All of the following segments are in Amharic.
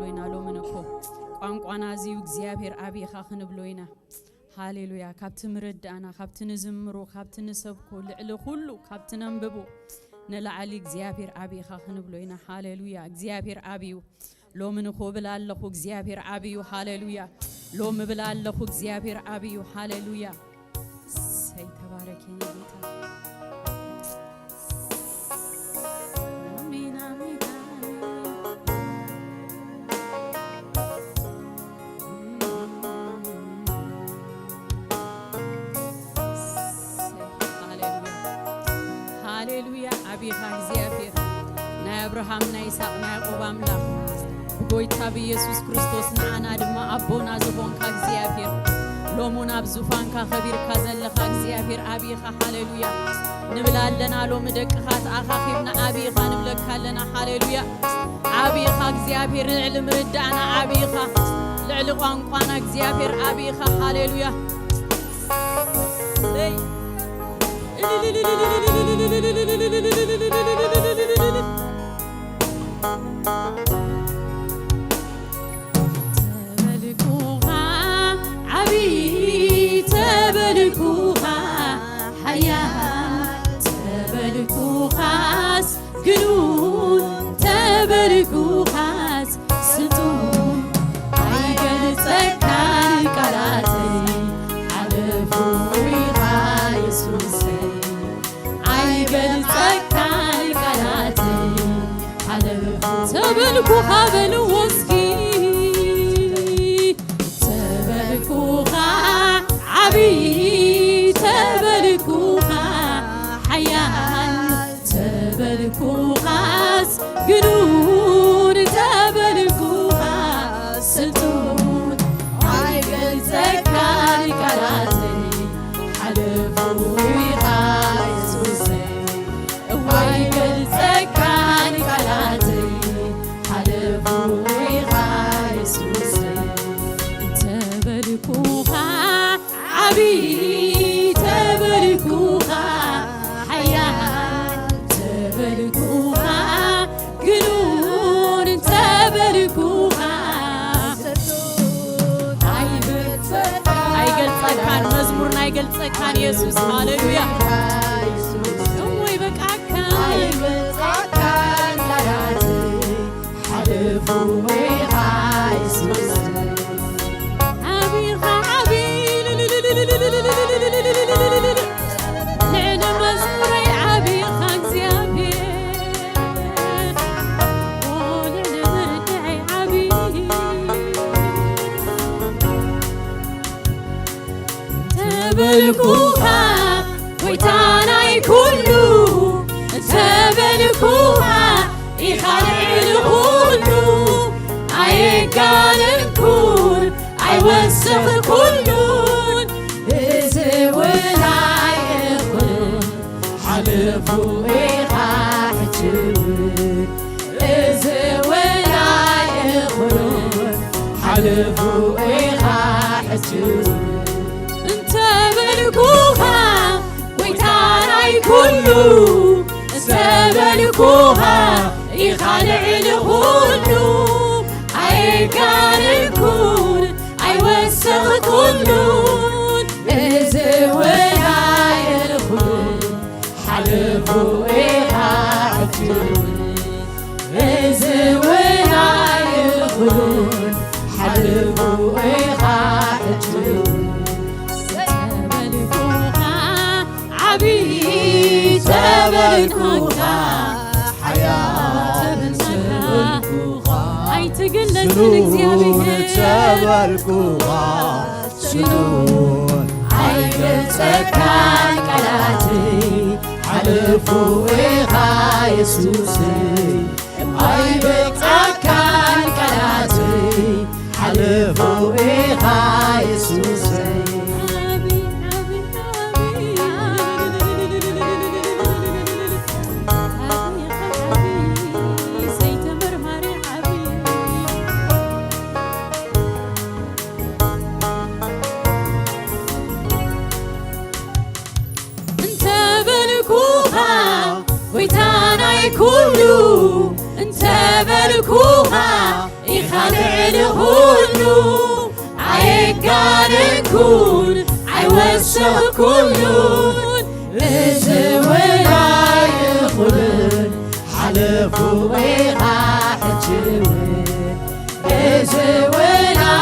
خنبلوينا لو منكو قانقوانا زيو እግዚአብሔር አብይኻ خنبلوينا ሃሌሉያ ካብቲ ምርዳና ካብቲ ንዝምሮ ካብቲ ንሰብኮ ልዕሊ ሁሉ ካብቲ ነንብቦ ነላዓሊ እግዚአብሔር አብይኻ خنبلوينا ሃሌሉያ እግዚአብሔር አብዩ ሎምን ኮብላለሁ እግዚአብሔር አብዩ ሃሌሉያ ሎም ብላለሁ እግዚአብሔር አብዩ ሃሌሉያ ሰይ ተባረክ ጌታ አሜን አሜን ሃሌሉያ አብይኻ እግዚአብሔር ናይ አብርሃም ናይ ይስሐቅ ናይ ያዕቆብ አምላክ ጎይታ በኢየሱስ ክርስቶስ ናና ድማ አቦና ዝሆንካ እግዚአብሔር ሎሙና ብዙፋንካ ኸቢርካ ዘለኻ እግዚአብሔር አብይኻ ሃሌሉያ ንብላለና ሎም ደቅኻት አኻኺብና አብይኻ ንብለካለና ሃሌሉያ አብይኻ እግዚአብሔር ልዕሊ ምርዳና አብይኻ ልዕሊ ቋንቋና እግዚአብሔር አብይኻ ሃሌሉያ تبلكوها حياة تبلكوها جنون تبلكوها ستون عيقل تكان كراتي حلفوها يسوسي عيقل تكان كراتي حلفوها تبلكوها بلوسكي تبلكوها عبي تبلكوها حياة تبلكوها جنون تبلكوها سلطون عيقل تكان كراتي حلفوها يسوسي عيقل تكان كراتي حلفوها يسوسي تبلكوها عبي تبلكوها حياة تبلكوها جنون تبلكوها عيقل تكان مزمورنا عيقل تكان يسوس هاللويا أموي بكاكا عيقل تكان كراتي حلفوها يسوس لعنا مزموري عبيخا እግዚአብሔር ولعنا مردعي عبيخ تبلكوها ويتاناي كله تبلكوها يخلع الكله عيقال الكل عيوسخ كلون إزولا يخون حلفوا إخاحتون إزولا يخون حلفوا إخاحتون انت بلكوها ويتاراي كله استبلكوها يخلع الكله عيقال الكل عيوسخ كلون إزولا يخون حلفوا إخاحتون إزولا يخون حلفوا إخاحتون تبلكوها عبي تبلكوها حياة تبلكوها أي تقلت من እግዚአብሔር تبلكوها سنون عيقل تكان كراتي حلفوا إخا يسوسي عيقل تكان كراتي حلفوا إخا يسوسي ويتاناي كله انت لهولو عيقارنكون عيوسخ كلون زوينا يخلون حلفوا ويغاحجون زوينا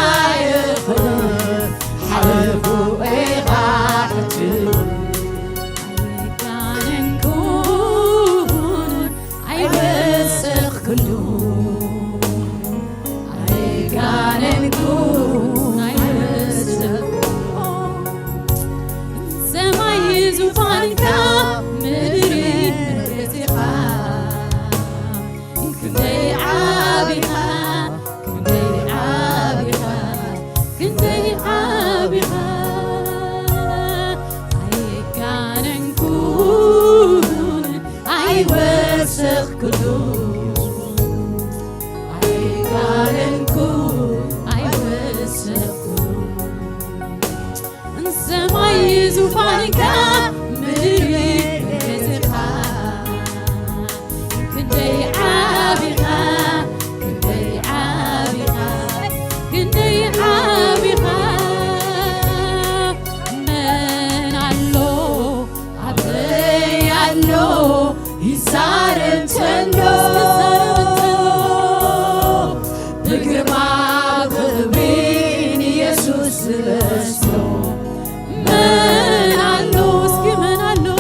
يخلون حلفوا ويغاحجون عيقارنكون عيوسخ كلون عيقارنكون عيوسخ سماي زفانك مدري ارتقا كنتي عابها كنتي عابها كنتي عابها عيكان نكون عيوسخ كلون عيكان نكون عيوسخ كلون سماي زفانك مدري ارتقا كنتي عابها كنتي عابها كنتي عابها من علو عبي علو يسار تندو بقرما بغبين يسوس بسلو من علو اسكي من علو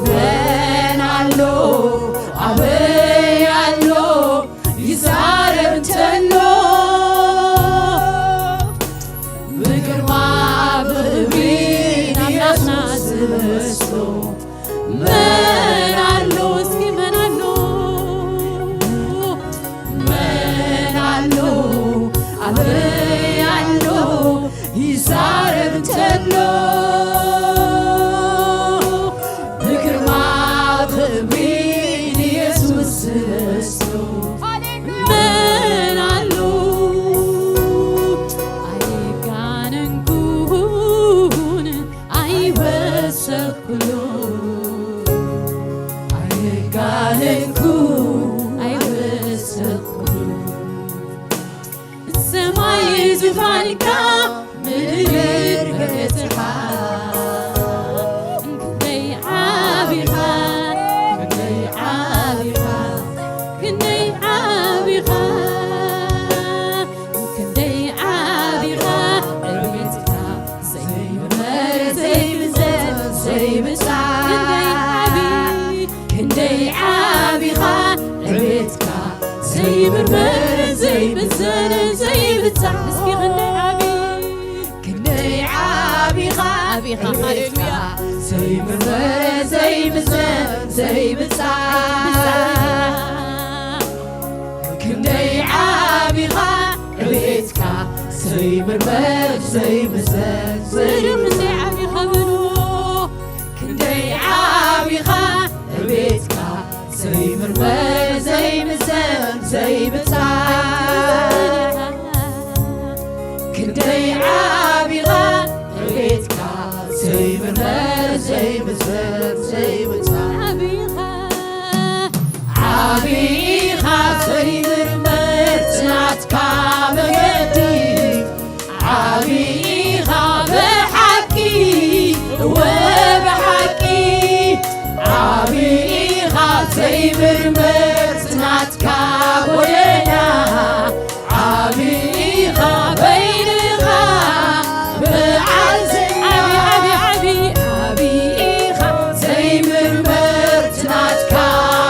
من علو عبي علو يسار تندو بقرما بغبين يسوس بسلو من علو اسكي من علو من علو عبي علو يسار تندو بقرما بغبين يسوس بسلو من علو عيقان نكون عيوسخ كلون عيقان نكون عيوسخ كلون السماي زفانك مدري ارتقا كنتي عابها كنتي عابها كنتي عابها كنتي عابها رميتك زي المر زي بزاف زي بساعة كنتي عابها رميتك زي مرمر زي بزاف زي بتسع اسكي غني عابي كنتي عابها عابها هاليلويا زي مرمر زي بزاف زي بتسع كنتي عابها رميتك زي مرمر زي بزاف زي كنتي عابها منو كنتي عابها رميتك زي مرمر زي بزاف زي بتسع كنتي عابها رميتك زي مرمر زي بزاف زي بتسع عابها زي مرمر تنعتك بيدي عابها بحكي وبحكي عابها زي مرمر تنعتك بيدنا عابها بينها بعزم عابها زي مرمر تنعتك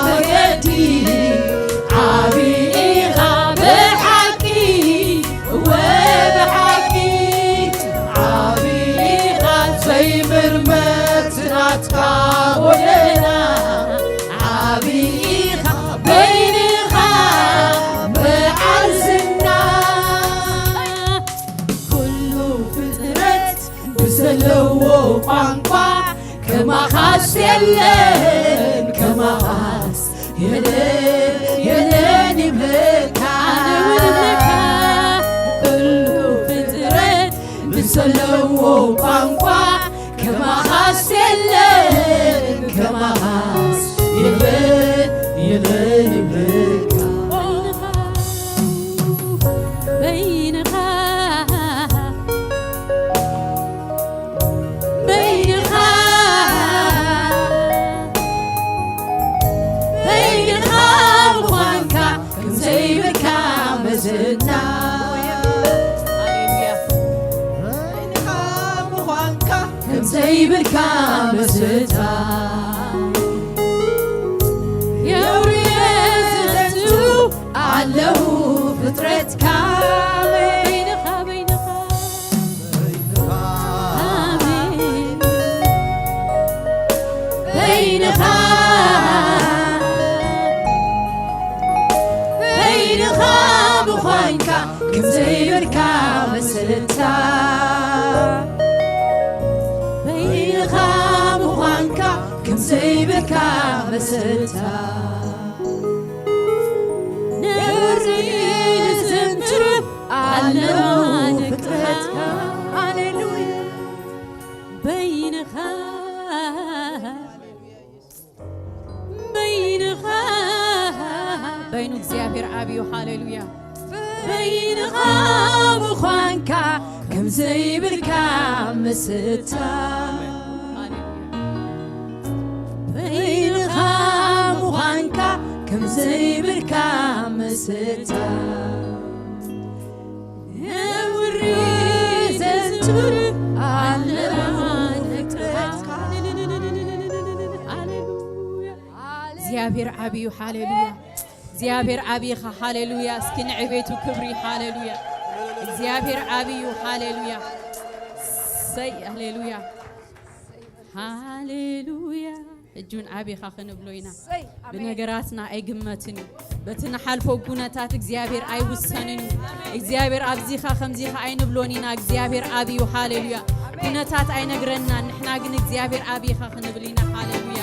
بيدي عابها بحكي وبحكي عابها زي مرمر تنعتك بيدنا عابها بينها بعزمنا كله فترة بسلو قنقع كما خاص يلن كما خاص يلن يبلكها كله فترة بسلو قنقع كما خاص يلن كما خاص يلن يبلكها ዝና ሃሌሉያ በይንኻ ምዃንካ ከምዘይብልካ መስታ የውርየ ዝነቱ ኣለዉ ፍጥረትካ በይንኻ በይንኻ አሜን በይንኻ በይንኻ ምዃንካ ከምዘይብልካ መስታ በይንኻ ምዃንካ ከምዘይብልካ መስታ ነውሪ ንዝንቱ ኣለዉ ፍጥረትካ ሃሌሉያ በይንኻ በይንኻ በይኑ እግዚአብሔር አብዩ ሃሌሉያ በይንኻ ምዃንካ ከምዘይብልካ መስታ በይንኻ ምዃንካ ከምዘይብልካ መስታ ነውሪ ዘንቱ ኣለዋ ፍጥረትካ እግዚአብሔር አብዩ ሃሌሉያ እግዚአብሔር አብይኻ ሃሌሉያ እስኪ ንዕቤቱ ክብሪ ሃሌሉያ እግዚአብሔር አብዩ ሃሌሉያ ሰይ ሃሌሉያ ሃሌሉያ እጁን አብይኻ ክንብሎ ኢና ብነገራትና ኣይግመትን እዩ በቲ ንሓልፎ ጉነታት እግዚአብሔር ኣይውሰንን እዩ እግዚአብሔር ኣብዚኻ ከምዚኻ ኣይንብሎን ኢና እግዚአብሔር አብዩ ሃሌሉያ ጉነታት ኣይነግረና ንሕና ግን እግዚአብሔር አብይኻ ክንብል ኢና ሃሌሉያ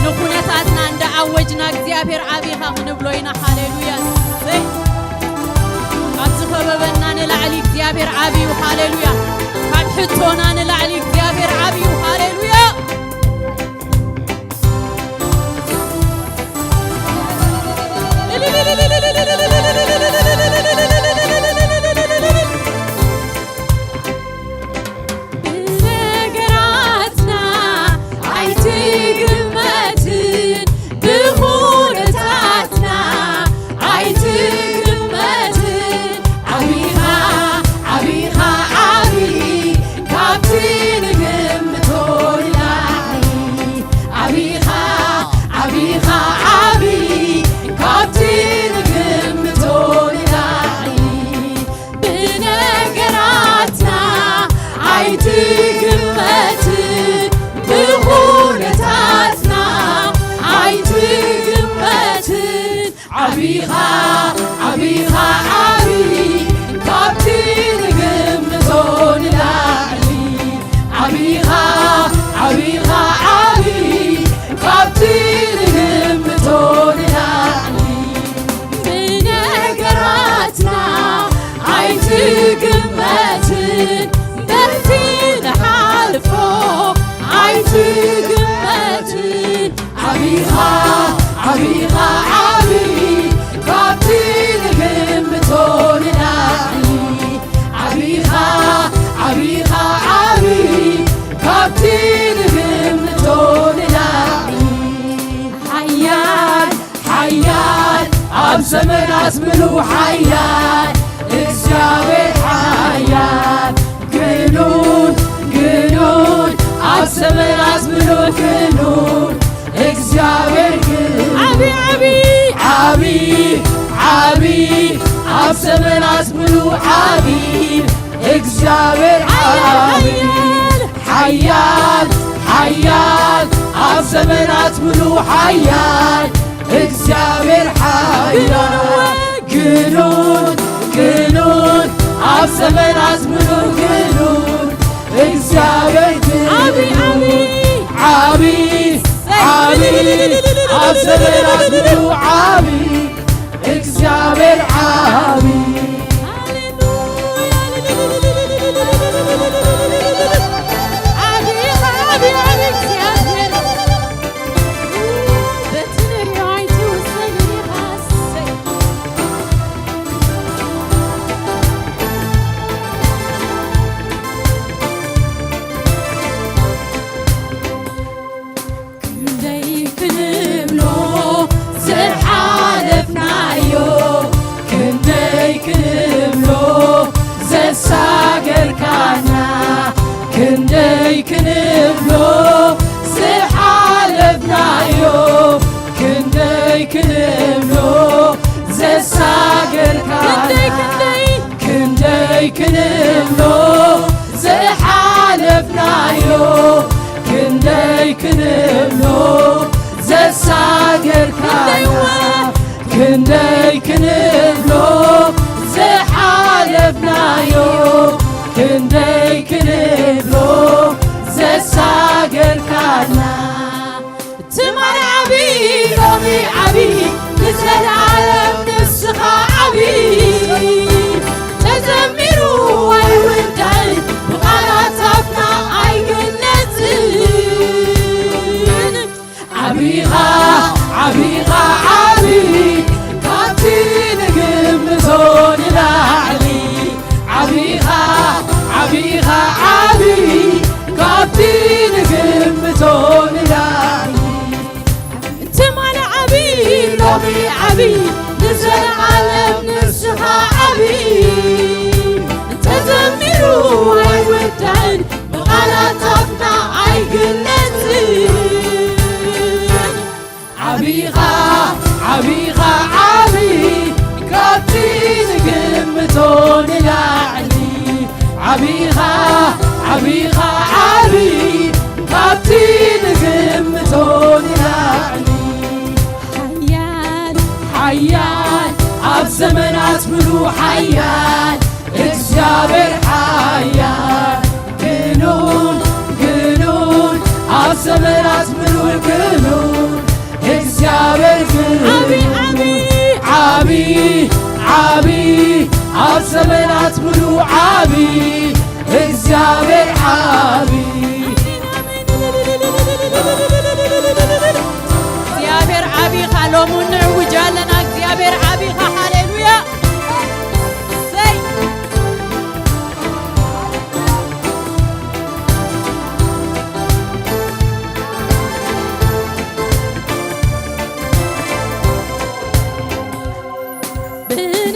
ንኹነታትና እንዳዓወጅና እግዚአብሔር አብይኻ ክንብሎ ኢና ሃሌሉያ ካብ ዝኸበበና ንላዕሊ እግዚአብሔር አብዩ ሃሌሉያ ካብ ሕቶና ንላዕሊ እግዚአብሔር አብዩ ሃሌሉያ ዘመናት ምሉ ሓያል እግዚአብሔር ሓያል ግኑን ግኑን ኣብ ዘመናት ምሉ ግኑን እግዚአብሔር ግኑን ዓብይ ዓብይ ዓብይ ኣብ ዘመናት ምሉ ዓብይ እግዚአብሔር ዓብይ ሓያል ሓያል ኣብ ዘመናት ምሉ ሓያል እግዚአብሔር ሓያል ግኑን ግኑን ኣብ ዘመናት ምሉ ግኑን እግዚአብሔር ግኑን ዓብይ ዓብይ ኣብ ዘመናት ምሉ ዓብይ እግዚአብሔር ዓብይ በትንሪዮ አይትውሰን ክነብሎ ዝሓለፍናዮ ክንደይ ክንብሎ ዘሳገርካና ክንደይ ክንብሎ ዝሓለፍናዮ ክንደይ ክንብሎ ዘሳገርካና ክንደይ ክንብሎ ዝሓለፍናዮ ክንደይ ክንብሎ ዘሳገርካና ትማን ዓቢ ሎሚ ዓቢ ንዘለዓለም ንስኻ ዓቢ ተዘሚሩ ኣይውዳእን ብቓላት ኣፍና ኣይግለጽን ዓቢኻ ዓቢኻ ዓቢ ካብቲ ንግምቶ ንላዕሊ ዓቢኻ ዓቢኻ ዓቢ ካብቲ ንግምቶ ንላዕሊ ትማን ዓቢ ሎሚ ዓቢ ንዘለዓለም ንስኻ ዓቢ ተዘሚሩ ኣይውዳእን ብቓላት ኣፍና ኣይግለጽን ዓቢኻ ዓቢኻ ዓቢ ካብቲ ንግምቶ ንላዕሊ ዓቢኻ ዓቢኻ ዓቢ ካብቲ ንግምቶ ንላዕሊ ሓያል ኣብ ዘመናት ምሉ ሓያል እግዚአብሔር ሓያል ግኑን ግኑን ኣብ ዘመናት ምሉ ግኑን እግዚአብሔር ግኑን ዓቢ ዓቢ ኣብ ዘመናት ምሉ ዓቢ እግዚአብሔር ዓቢ እግዚአብሔር ዓቢኻ ሎሙ ንዕውጅ ኣለና እግዚአብሔር ዓቢኻ ሃሌሉያ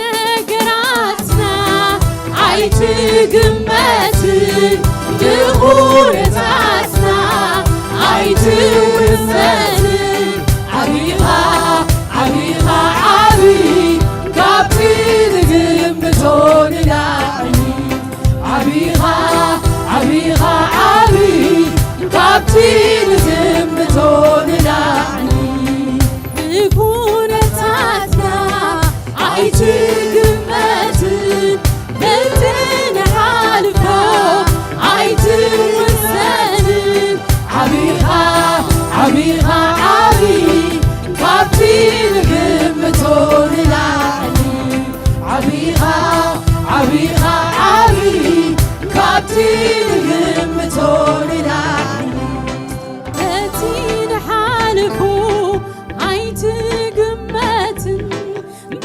ብነገራትና ኣይትግመትን ብኹነታትና ኣይትውሰንን ዓቢኻ ዓቢኻ ዓቢ ካብቲ ንግምቶ ንላዕሊ ዓቢኻ ዓቢኻ ዓቢ ካብቲ ንግምቶ ንላዕሊ ብኹነታትና ኣይትግመትን ብትንሓልፎ ኣይትውሰንን ዓቢኻ ዓቢኻ ዓቢ ካብቲ ንግምቶ ንላዕሊ ዓቢኻ ዓቢኻ ዓቢ ካብቲ ንግምቶ ንላዕሊ እቲ ንሓልፎ ኣይትግመትን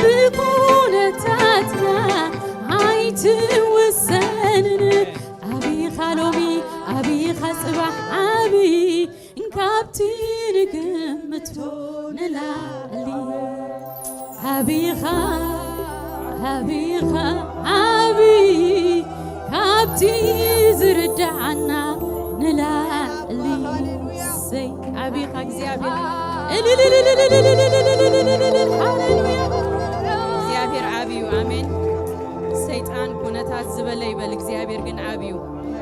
ብኩነታትና ኣይትውሰንን ዓቢኻ ሎሚ ዓቢኻ ጽባሕ ዓቢ ካብቲ ንግምቶ ንላዕሊ ዓቢኻ ዓቢኻ ዓቢ ካብቲ ዝርዳዓና ንላዕሊ ሰይ ዓቢኻ እግዚአብሔር ሃሌሉያ እግዚአብሔር ዓቢዩ አሜን ሰይጣን ኩነታት ዝበለ ይበል እግዚአብሔር ግን ዓቢዩ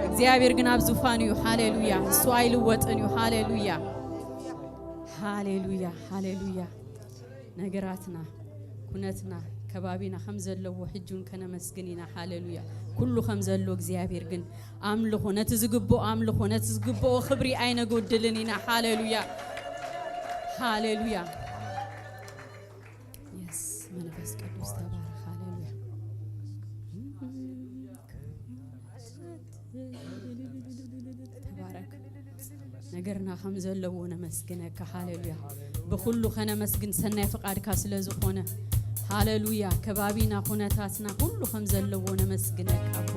እግዚአብሔር ግን ኣብ ዙፋን እዩ ሃሌሉያ እሱ አይልወጥን እዩ ሃሌሉያ ሃሌሉያ ሃሌሉያ ነገራትና ኩነትና ከባቢና ከም ዘለዎ ሕጁን ከነመስግኒና ሃሌሉያ ኩሉ ከም ዘሎ እግዚአብሔር ግን አምልኾ ነቲ ዝግብኦ አምልኾ ነቲ ዝግብኦ ክብሪ አይነጎድልኒና ሃሌሉያ ሃሌሉያ የስ መንፈስ ቅዱስ ተባረክ ሃሌሉያ ተባረክ ነገርና ከም ዘለዎ ነመስግነካ ሃሌሉያ በኩሉ ከነመስግን ሰናይ ፈቃድካ ስለዝኾነ ሃሌሉያ ከባቢና ኩነታትና ሁሉ ከም ዘለዎ ነመስግነካ አቦ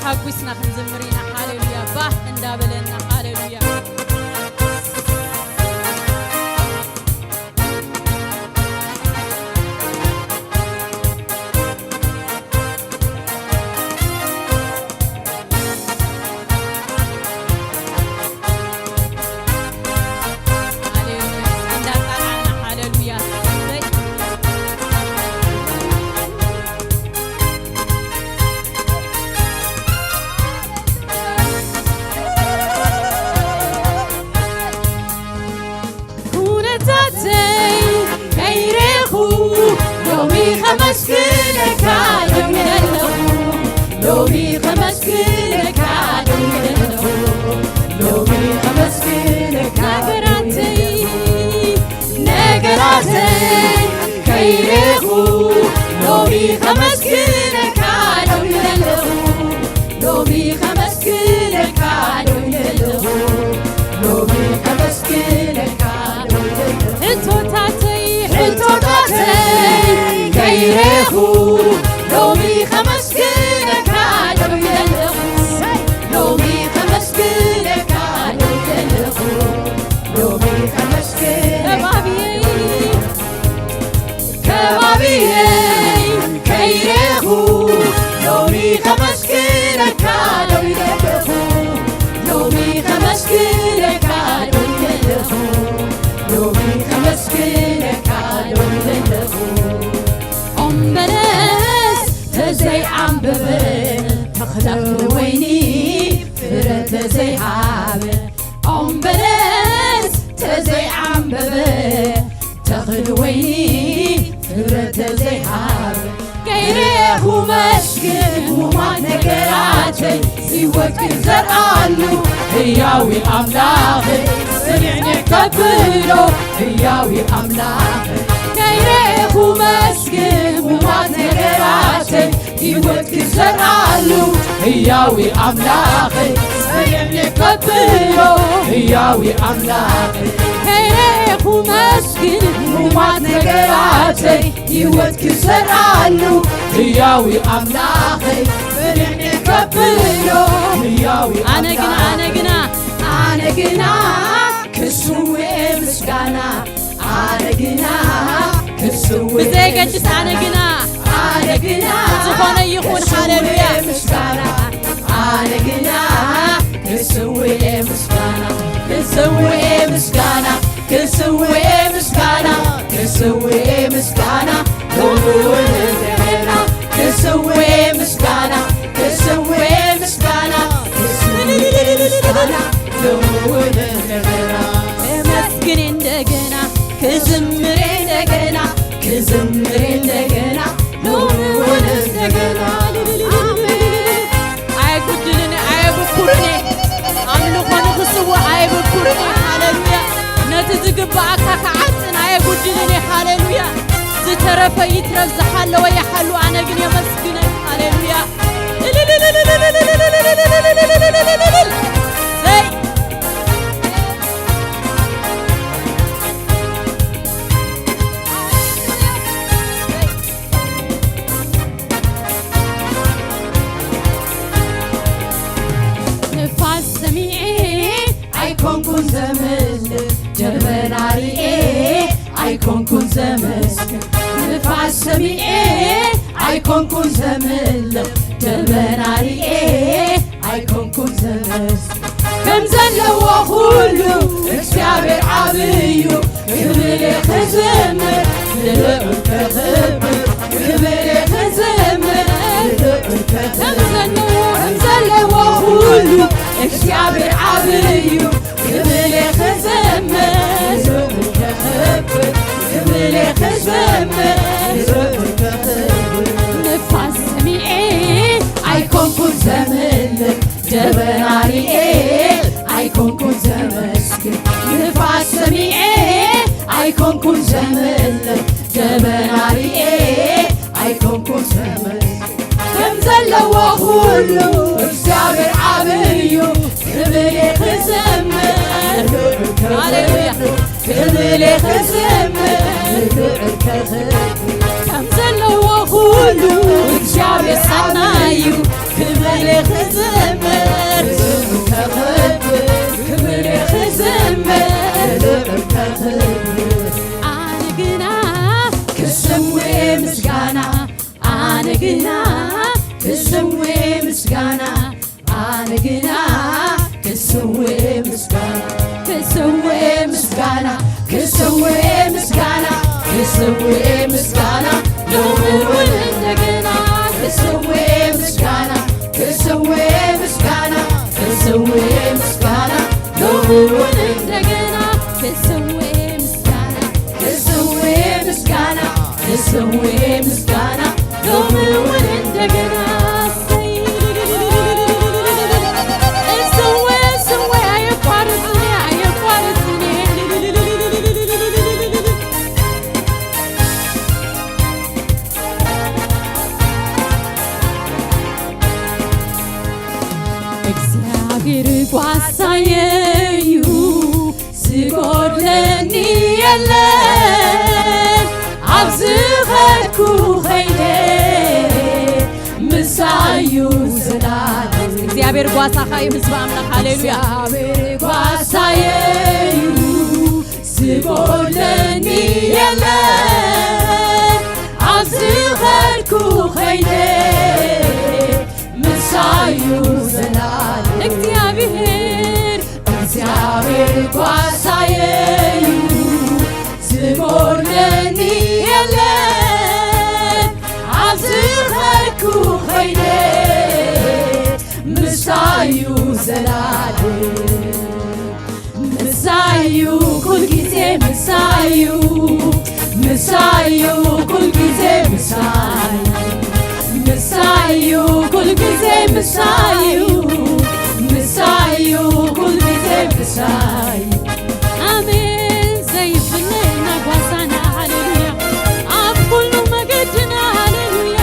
حقوسنا خنزمرينا هاليلويا باه اندابلنا هاليلويا ዘይዓንበበ ተኽለ ወይኒ ፍረ ተዘይሃበ ኦም በለስ ተዘይዓንበበ ተኽለ ወይኒ ፍረ ተዘይሃበ ገይሬሁ መስግን ሙማት ነገራተይ ሲወቅል ዘርአሉ ሕያዊ አምላኽ ስሪዕኔ ከብሎ ሕያዊ አምላኽ ገይሬሁ መስግን ሙማት ነገራተይ ሲወቅል ዘርአሉ ሕያዊ አምላኽ ስሪዕኔ ከብሎ ሕያዊ አምላኽ ገይሬሁ መስግን ሙማት ነገራተይ ሕይወት ክሰርአሉ ሕያዊ አምላኽ ፍሬኔ ከብሎ ሕያዊ አነግና ክስዌ ምስጋና አነግና ክስዌ ብዘይገድስ አነግና ዝኾነ ይኹን ሃሌሉያ ምስጋና አነግና ክስዌ ምስጋና ክስዌ ምስጋና ክስዌ ምስጋና ክስዌ ምስጋና ክስዌ ምስጋና ክስዌ ምስጋና መስግን እንደገና ክዝምር እንደገና ክዝምር እንደገና ልውን እንደገና አይጉድልኒ አይብኩርኒ አምልኾኒ ክስዋ አይብኩርኒ ሃሌሉያ ነቲ ዝግባእካ ከዓፅን አይጉድልኒ ሃሌሉያ ዝተረፈ ይትረፍ ዝሓለወ ይሓሉ ኣነ ግን የመስግነይ ሃሌሉያ ንፋስ ሰሚዔ ኣይኮንኩን ዘምልእ ጀበና ሪኤ ኣይኮንኩን ዘመስግን ንፋስ ሰሚዔ ኣይኮንኩን ዘምልእ ጀበና ሪኤ ኣይኮንኩን ዘመስግን ከም ዘለዎ ኩሉ እግዚአብሔር ዓብዩ ክብር ክዝምር ልዑል ከኽብር ክብር ክዝምር ከም ዘለዎ ኩሉ እግዚአብሔር ዓብዩ ክብር ክዝምር ልዑል ከኽብር ክብር ክዝምር ልዑል ከኽብር ንፋስ ሰሚዔ ኣይኮንኩን ዘምልእ ጀበና ሪኤ ኣይኮንኩን ዘመስግን ንፋስ ሰሚዔ ኣይኮንኩን ዘምልእ ጀበና ሪኤ ኣይኮንኩን ዘመስግን ከም ዘለዎ ኩሉ እግዚአብሔር ዓብዩ ክብር ክዝምር ሃሌሉያ ክብር ክዝምር ልዑል ከኽብር ከም ዘለዎ ኩሉ እግዚአብሔር ሰናዩ ክብር ክዝምር ልዑል ከኽብር ክብር ክዝምር ልዑል ከኽብር ኣነግና ክስዌ ምስጋና ኣነግና ክስዌ ምስጋና ኣነግና ክስዌ ምስጋና ክስዌ ምስጋና ክስዌ ምስጋና ክስዌ ምስጋና ልዑል እንደገና ክስዌ ምስጋና ክስዌ ምስጋና ክስዌ ምስጋና ልዑል እንደገና ክስዌ ምስጋና ክስዌ ምስጋና ክስዌ ምስጋና ልዑል እንደገና እግዚአብሔር ጓሳየዩ ዝጎድለኒ የለን ኣብዚ ኸድኩ ኸይደ ምሳዩ ዝላለም እግዚአብሔር ጓሳኻ እዩ ህዝቢ ኣምላኽ ሃሌሉያ እግዚአብሔር ጓሳየዩ ዝጎድለኒ የለን ኣብዚ ኸድኩ ኸይደ ምሳዩ ዘላለም እግዚአብሔር ጓሳየዩ ዝጎድለኒ የለን ኣብዚ ኸድኩ ኸይደ ምሳዩ ኩል ጊዜ ምሳዩ ምሳዩ ኩል ጊዜ ምሳዩ ምሳዩ ኩል ጊዜ ምሳዩ አሜን ዘይፍለና ጓሳና ሃሌሉያ አብ ሁሉ መገድና ሃሌሉያ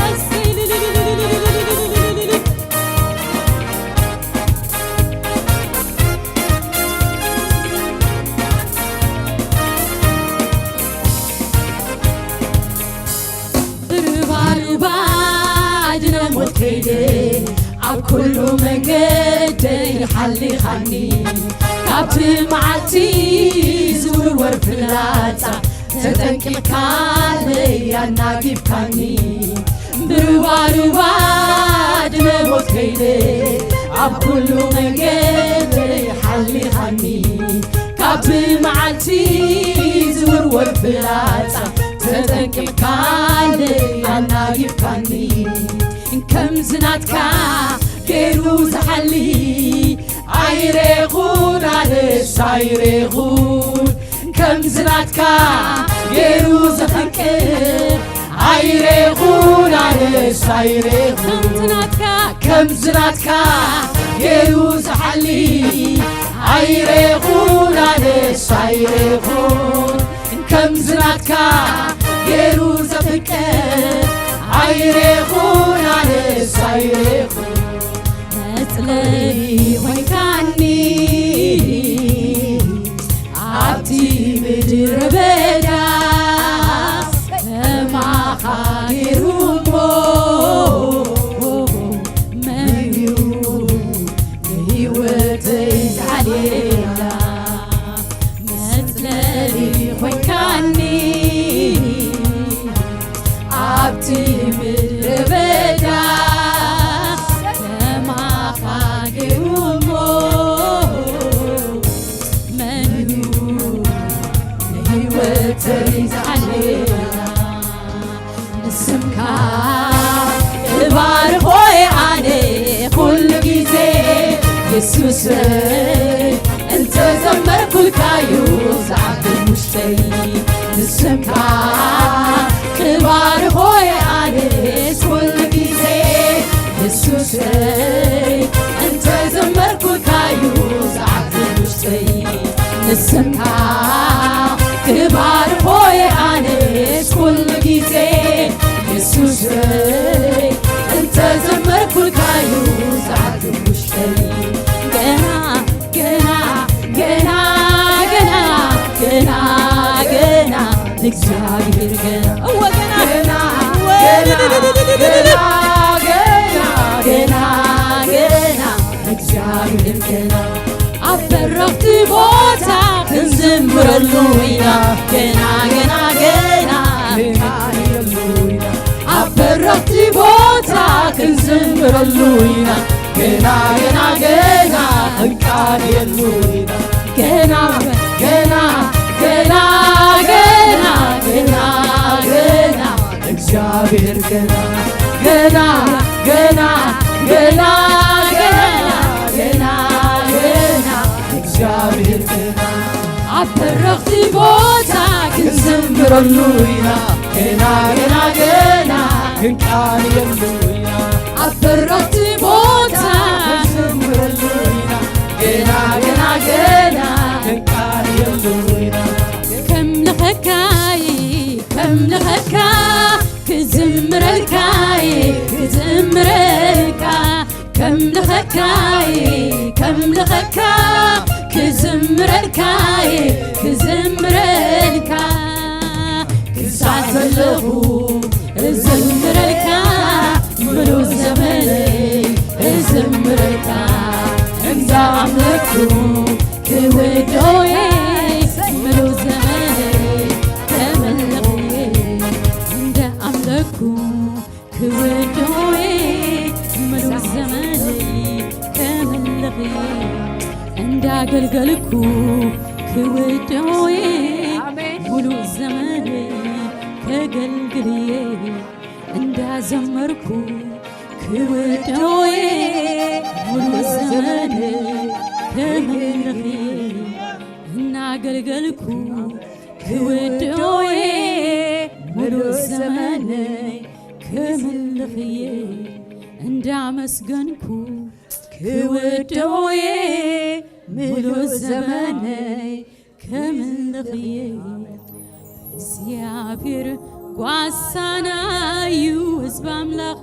كيدي عكل منجد يحلي خاني كابت معتي زور فلاتا تتنكي كالي أنا جيب كاني بروا دموت كيدي عكل منجد يحلي خاني كابت معتي زور فلاتا تتنكي كالي أنا جيب كاني كم زناتكا كيرو زحلي عيريغون عليش عيريغون كم زناتكا كيرو زحلي عيريغون عليش عيريغون كم زناتكا كيرو زحلي عيريغون عليش عيريغون كم زناتكا كيرو زحلي عيريخون على سايريخون نتلي ويكاني عبتي بدر بدا ما خيرون ميو هيوتي علينا نتلي ويكاني عبتي بالبدا ما خاقهم منو هيوتي علينا نسمكا بارخوي علي كل جيزي يسوس انت زمر كل كايوز عبد المشتري نسمكا كبار خوي عليك كل جيزي يسوس انت زمر كل كايوز عبد المشتري نسمكا كبار خوي عليك كل جيزي يسوس انت زمر كل كايوز عبد المشتري جنا جنا جنا جنا جنا جنا እግዚአብሔር ገና ወገና ገና እግዚአብሔር ገና አበረክት ቦታ እንዘምረሉና ገና ገና ገና አበረክት ቦታ እንዘምረሉና ገና ገና ገና እንቃን የሉና ገና ገና ገና ገና ገና ገና እግዚአብሔር ገና ገና ገና ገና ገና ገና ገና እግዚአብሔር ገና አበረክቲ ቦታ ክንዘምረሉና ገና ገና ገና ክንቃን የሉና አበረክቲ ቦታ ክንዘምረሉና ገና ገና ገና ክንቃን የሉና كم لخكا كزمرلكاي كزمرلكا كم لخكاي كم لخكا كزمرلكاي كزمرلكا كسعت اللغو زمرلكا ملو زمني زمرلكا انت عملكو كودوي ملو زمني كودوي ملو زماني كملغي عند قلقلكو كودوي ملو زماني كقلقلي عند زمركو كودوي ملو زماني كملغي عند قلقلكو كودوي ሙሉ ዘመነይ ክምልኽየ እንዳመስገንኩ ክውደውየ ሙሉ ዘመነይ ክምልኽየ እግዚአብሔር ጓሳናዩ ሕዝብ አምላኽ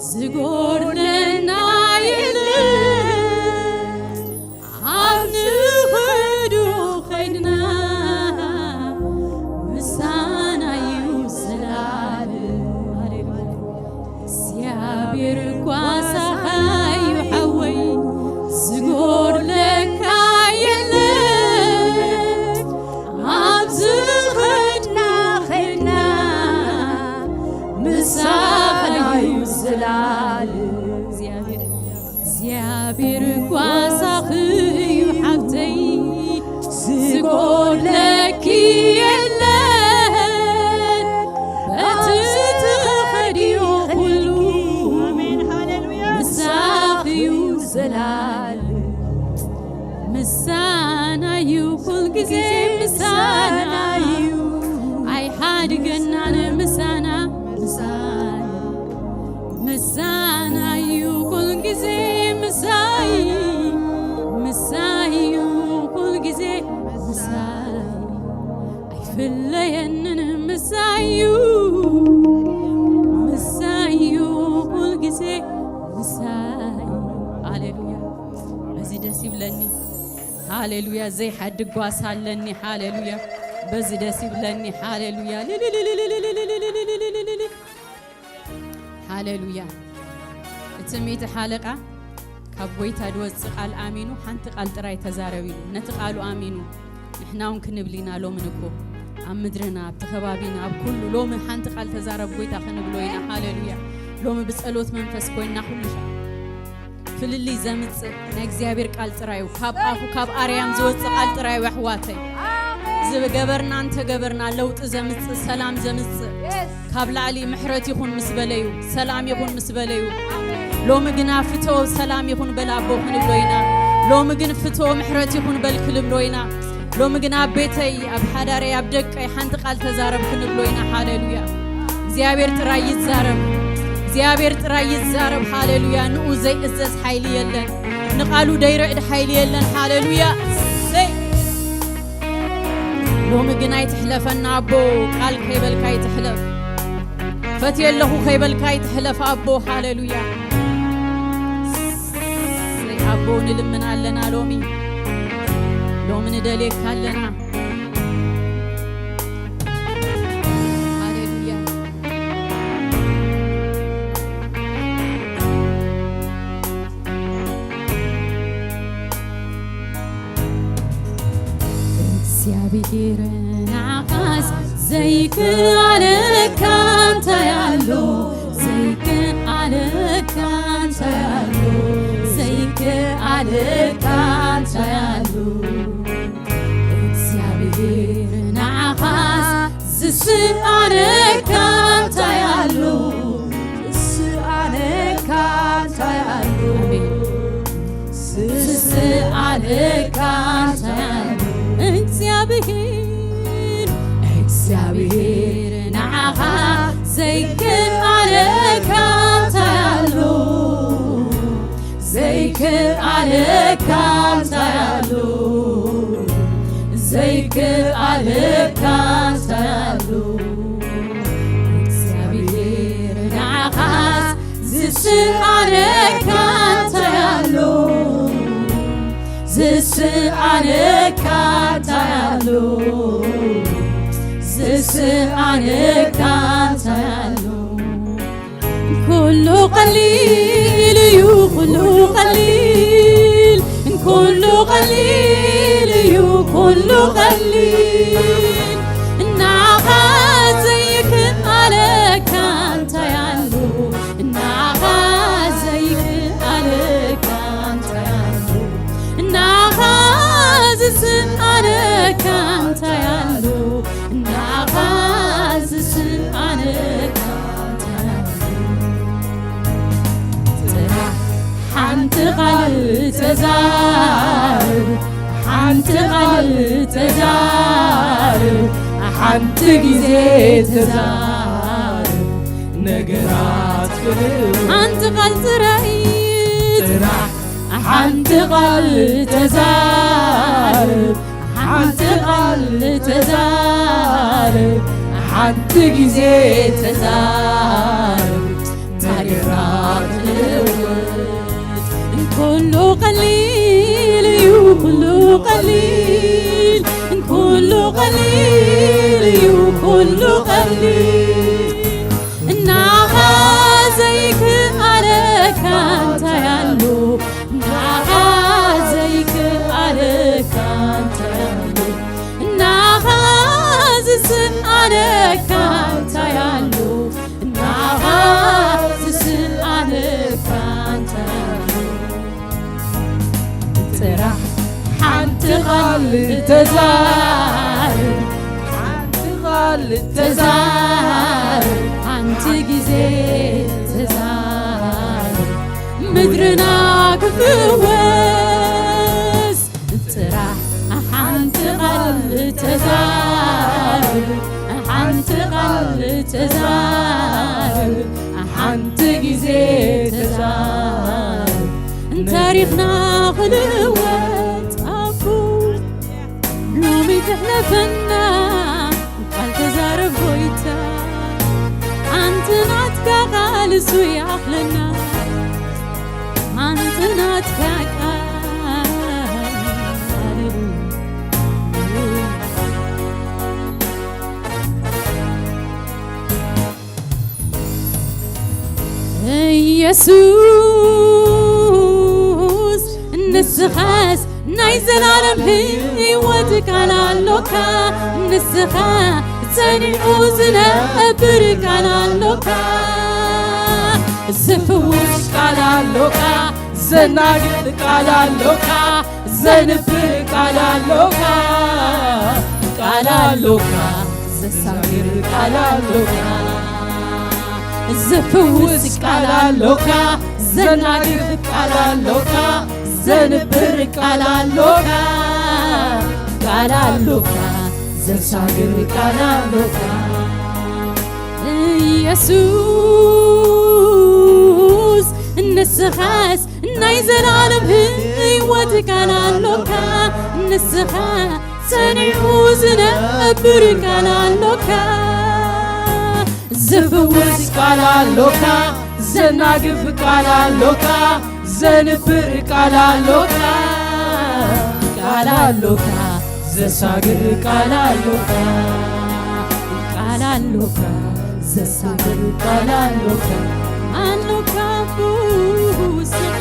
ዝጎድለና የለን ኣብ ንኽዱ ኸይድና ምሳናዩ ዘላለም እግዚአብሔር ጓሳኻዩ ሓወይ ዝጎድለካ የለን ኣብ ዝኽድና ኸይድና ምሳናዩ ዘላለም እግዚአብሔር ጓሳኽዩ ሓብተይ ዝጎድለኪ የለን በቲ ትኸድዮ ኩሉ ምሳኽዩ ዘላለም ምሳናዩ ኩልጊዜ ምሳናዩ ኣይሓድገናን ምሳና ምሳናዩ ኩልጊዜ ምሳዩ ኩልጊዜ ምሳይ ኣይፍለየንን ምሳዩ ኩልጊዜ ምሳይ ሃሌሉያ በዚ ደስ ይብለኒ ሃሌሉያ ዘይሓድግ ጓሳ ኣለኒ ሃሌሉያ በዚ ደስ ይብለኒ ሃሌሉያ ሃሌሉያ እቲ ሜት ሓለቃ ካብ ጎይታ ድወፅእ ቃል ኣሚኑ ሓንቲ ቃል ጥራይ ተዛረብ ኢሉ ነቲ ቃሉ ኣሚኑ ንሕና እውን ክንብል ኢና ሎሚ እኮ ኣብ ምድርና ኣብ ተኸባቢና ኣብ ኩሉ ሎሚ ሓንቲ ቃል ተዛረብ ጎይታ ክንብሎ ኢና ሃሌሉያ ሎሚ ብጸሎት መንፈስ ኮይና ኩሉ ፍልሊ ዘምጽእ ናይ እግዚአብሔር ቃል ጥራዩ ካብ ኣፉ ካብ ኣርያም ዝወፅእ ቃል ጥራዩ ኣሕዋተይ ዝገበርና እንተ ገበርና ለውጥ ዘምጽእ ሰላም ዘምጽእ ካብ ላዕሊ ምሕረት ይኹን ምስ በለዩ ሰላም ይኹን ምስ በለዩ ሎሚ ግና ፍቶ ሰላም ይኹን በላቦ ክንብሎ ኢና ሎሚ ግን ፍቶ ምሕረት ይኹን በል ክልብሎ ኢና ሎሚ ግና ኣብ ቤተይ ኣብ ሓዳረይ ኣብ ደቀይ ሓንቲ ቃል ተዛረብ ክንብሎ ኢና ሃሌሉያ እግዚአብሔር ጥራይ ይዛረብ እግዚአብሔር ጥራይ ይዛረብ ሃሌሉያ ንኡ ዘይእዘዝ ሓይሊ የለን ንቃሉ ደይርዕድ ሓይሊ የለን ሃሌሉያ ሎሚ ግና ይትሕለፈና ኣቦ ቃል ከይበልካ ይትሕለፍ ፈትየለኹ ከይበልካ ይትሕለፍ ኣቦ ሃሌሉያ ኣቦ ንልምን ኣለና ሎሚ ንደሌካ ኣለና ሃሌሉያ እግዚአብሔር ናቃስ ዘይከኣለካ አንተ ያሎ ዘይከኣለካ አንተ ያሎ ዘይከኣለካ አንተ ያሎ እግዚአብሔር ናቃስ ዝስኣለካ አንተ ያሎ ዝስኣለካ አንተ ያሎ ዝስኣለካ አንተ ያሎ እግዚአብሔር ናኻ ዘይከኣለካ አንተ ያሎ ዘይከኣለካ አንተ ያሎ ዘይከኣለካ አንተ ያሎ እግዚአብሔር ናኻ ዝስኣለካ አንተ ያሎ ዝስኣለካ አንተ ያሎ ዝስኣለካ አንተ ያሎ ኩሉ ቀሊል እዩ ኩሉ ቀሊል ኩሉ ቀሊል እዩ ኩሉ ቀሊል ናኻ ዘይከኣለካ አንተ ያሎ ናኻ ዘይከኣለካ አንተ ያሎ ናኻ ዝስኣለካ አንተ ያሎ ናኻ ዝስኣለካ አንተ ያሎ ሓንቲ ቃል ተዛረብ ሓንቲ ቃል ተዛረብ ሓንቲ ግዜ ተዛረብ ነገራት ክልው ሓንቲ ቃል ጥራይ ጥራሕ ሓንቲ ቃል ተዛርብ ሓንቲ ቃል ተዛርብ ሓንቲ ግዜ ተዛርብ ነገራት ኩሉ ቀሊል እዩ ኩሉ ቀሊል ኩሉ ቀሊል እዩ ኩሉ ቀሊል እናኻ ዘይክኣለካ እንታይ ኣሎ እናኻ ዘይክኣለካ እንታይ ኣሎ እናኻ ዝስኣለካ እንታይ ኣሎ እናኻ ዝስኣለካ እንታይ ኣሎ ጥራሕ ሓንቲ ቃል ተዛርብ ሓንቲ ቃል ተዛርብ ሓንቲ ግዜ ተዛርብ ምድርና ክፍወስ ጥራሕ ሓንቲ ቃል ተዛርብ ሓንቲ ቃል ተዛርብ ሓንቲ ግዜ ተዛርብ ታሪኽና ክልወጥ ኣቦ ሎሚ ተሕለፈና ቃል ተዛረብ ጎይታ ኣንቲ ናትካ ቃል እሱ ይኣኽለና ኣንቲ ናትካ ቃል ኢየሱስ ንስኻስ ናይ ዘላለም ህይወት ቃል ኣለካ ንስኻ ጸኒዑ ዝነብር ቃል ኣለካ ዝፍውስ ቃል ኣለካ ዘናግር ቃል ኣለካ ዘንብር ቃል ኣለካ ቃል ኣለካ ዘሳግር ቃል ኣለካ ዝፍውስ ቃል ኣለካ ዘናግር ቃል ኣለካ ዘንብር ቃል ኣለካ ቃል ኣለካ ዘሳግር ቃል ኣለካ ኢየሱስ ንስኻስ ናይ ዘላለም ህይወት ቃል ኣለካ ንስኻ ጸኒዑ ዝነብር ቃል ኣለካ ዝፍውስ ቃል ኣለካ ዘናግፍ ቃል ኣለካ ዘንብር ቃል ኣለካ ቃል ኣለካ ዘሳግር ቃል ኣለካ ቃል ኣለካ ዘሳግር ቃል ኣለካ ኣለካ ስኻ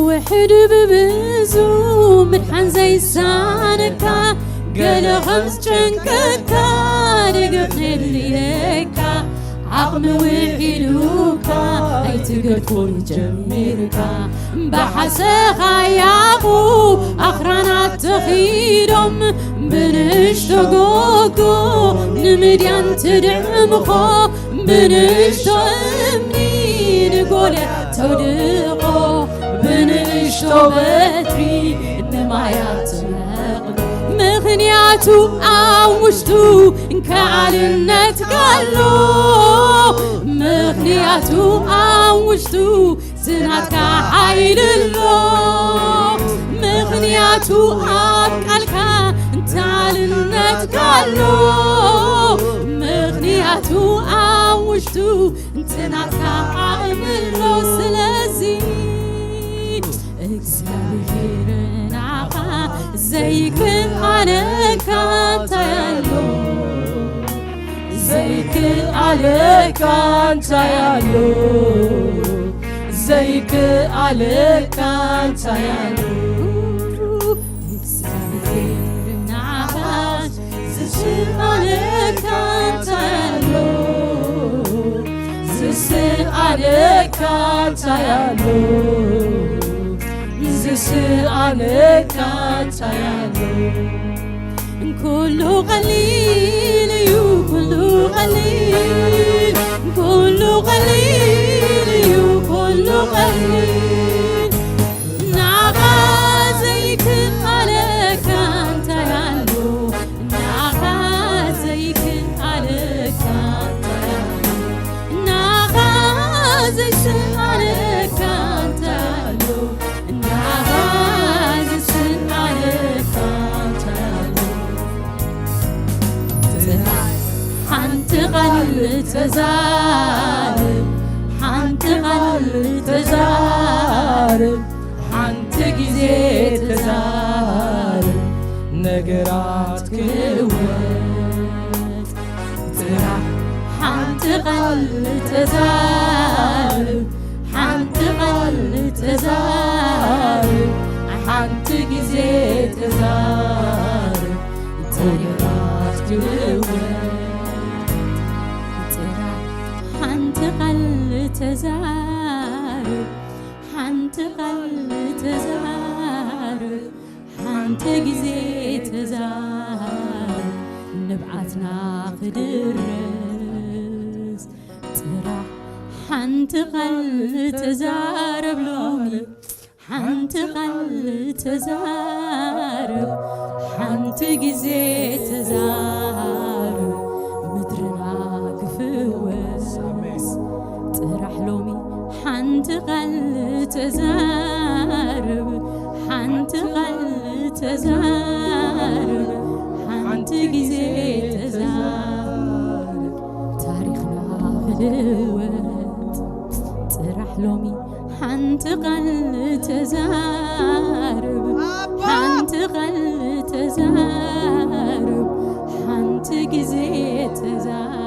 بوحد ببزو مدحن زي سانكا قال خمس جنككا رقفن ليكا عقم وحيدوكا اي تقفون جميركا بحسخا ياقو اخرانات تخيرم بنشتقوكو نمديان تدعمخو بنشتقمني نقول تودقو بنشتو بتري نمايات مغنياتو عوشتو كعلنت قالو مغنياتو عوشتو سنات كحيل اللو مغنياتو عبقالكا تعلنت قالو مغنياتو عوشتو سنات كحيل سلازي እግዚአብሔርን አኻ ዘይክን አለካ ታያሎ ዘይክን አለካ ታያሎ ዘይክን አለካ ታያሎ እግዚአብሔርን አኻ ዝስን አለካ ታያሎ ዝስን አለካ ታያሎ ዝስአለካ ታያሎ كله قليل كله قليل كله قليل كله قليل نعازيك عليك أنت يالو نعازيك عليك أنت يالو نعازيك عليك أنت يالو نعازيك عليك أنت يالو حنت قل تزارب حنت قل تزارب حنت جزي تزارب ነገራት ክወት ترح حنت قل تزارب حنت قل تزارب حنت جزي تزارب ነገራት ክወት حنت قل تزارب حنت قل تزارب حنت جزي تزارب نبعتنا قدرس ترى حنت قل تزارب لومي حنت قل تزارب حنت جزي تزارب مدرنا كفوس ترح لومي حنت قل تزارب حنت قل تزارب حنت جزي تزارب تاريخنا غلوت ترح لومي حنت قل تزارب حنت قل تزارب حنت جزي تزارب